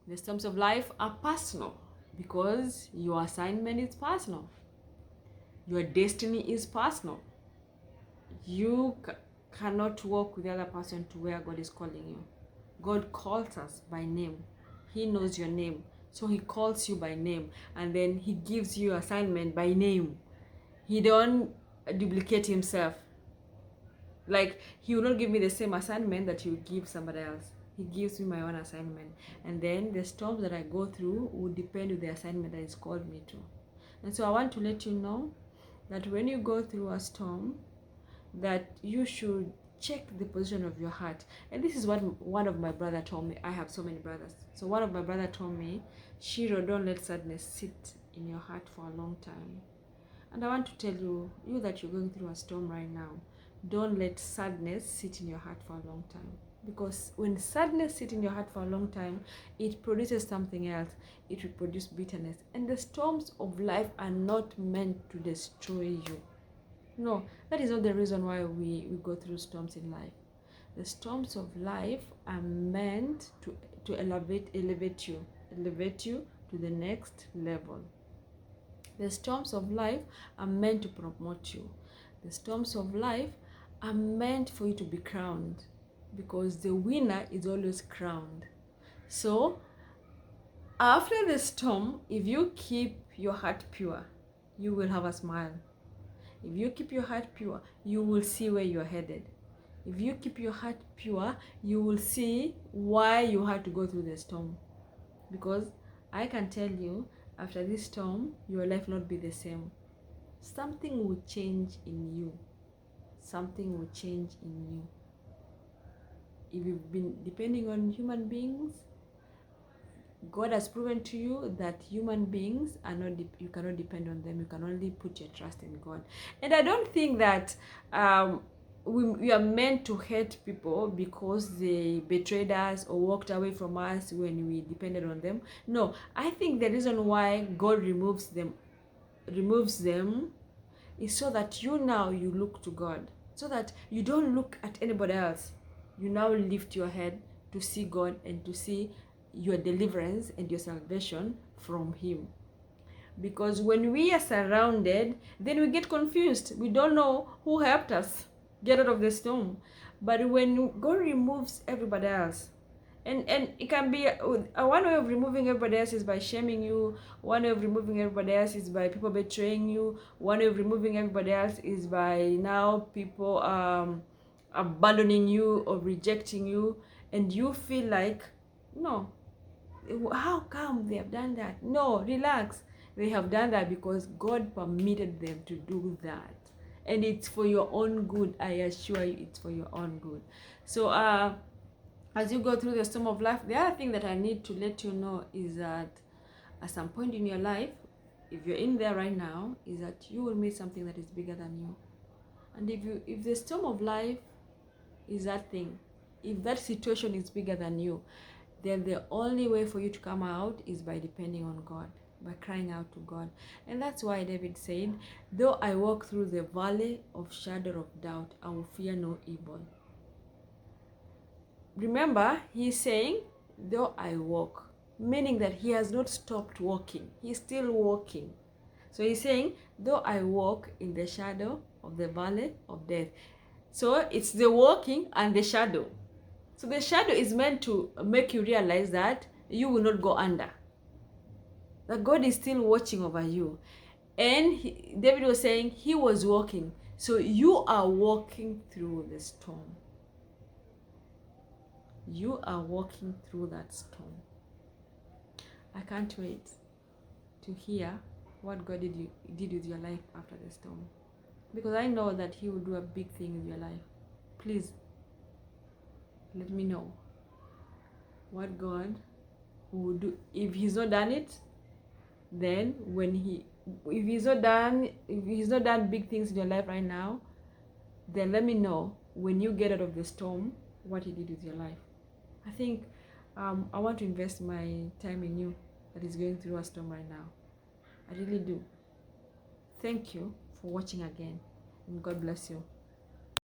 The storms of life are personal because your assignment is personal. Your destiny is personal. You cannot walk with the other person to where God is calling you. God calls us by name. He knows your name. So he calls you by name, and then he gives you assignment by name. He don't duplicate himself. Like, he will not give me the same assignment that he will give somebody else. He gives me my own assignment. And then the storms that I go through will depend on the assignment that he's called me to. And so I want to let you know that when you go through a storm, that you should check the position of your heart. And this is what one of my brother told me. I have so many brothers. So one of my brother told me, Shiro, don't let sadness sit in your heart for a long time. And I want to tell you, you that you're going through a storm right now, don't let sadness sit in your heart for a long time. Because when sadness sits in your heart for a long time, it produces something else. It will produce bitterness. And the storms of life are not meant to destroy you. No, that is not the reason why we go through storms in life. The storms of life are meant to elevate you to the next level. The storms of life are meant to promote you. The storms of life are meant for you to be crowned, because the winner is always crowned. So after the storm, if you keep your heart pure, you will have a smile. If you keep your heart pure, you will see where you're headed. If you keep your heart pure, you will see why you had to go through the storm. Because I can tell you, after this storm, your life will not be the same. Something will change in you. Something will change in you. If you've been depending on human beings, God has proven to you that human beings are not, you cannot depend on them. You can only put your trust in God. And I don't think that we are meant to hate people because they betrayed us or walked away from us when we depended on them. No, I think the reason why God removes them is so that you look to God, so that you don't look at anybody else. You now lift your head to see God and to see your deliverance and your salvation from him. Because when we are surrounded, then we get confused. We don't know who helped us get out of the storm. But when God removes everybody else, and it can be one way of removing everybody else is by shaming you. One way of removing everybody else is by people betraying you. One way of removing everybody else is by now people abandoning you or rejecting you, and you feel like, no, how come they have done that? No, relax. They have done that because God permitted them to do that, and it's for your own good. I assure you, it's for your own good. So as you go through the storm of life, the other thing that I need to let you know is that at some point in your life, if you're in there right now, is that you will meet something that is bigger than you. And if the storm of life is that thing, if that situation is bigger than you, then the only way for you to come out is by depending on God, by crying out to God. And that's why David said, though I walk through the valley of shadow of doubt, I will fear no evil. Remember, he's saying, though I walk, meaning that he has not stopped walking. He's still walking. So he's saying, though I walk in the shadow of the valley of death. So it's the walking and the shadow. So the shadow is meant to make you realize that you will not go under. That God is still watching over you. And David was saying he was walking. So you are walking through the storm. You are walking through that storm. I can't wait to hear what God did with your life after the storm. Because I know that he will do a big thing with your life. Please, let me know what God will do. If he's not done it, then if he's not done big things in your life right now, then let me know when you get out of the storm what he did with your life. I think I want to invest my time in you that is going through a storm right now. I really do. Thank you for watching again, and God bless you.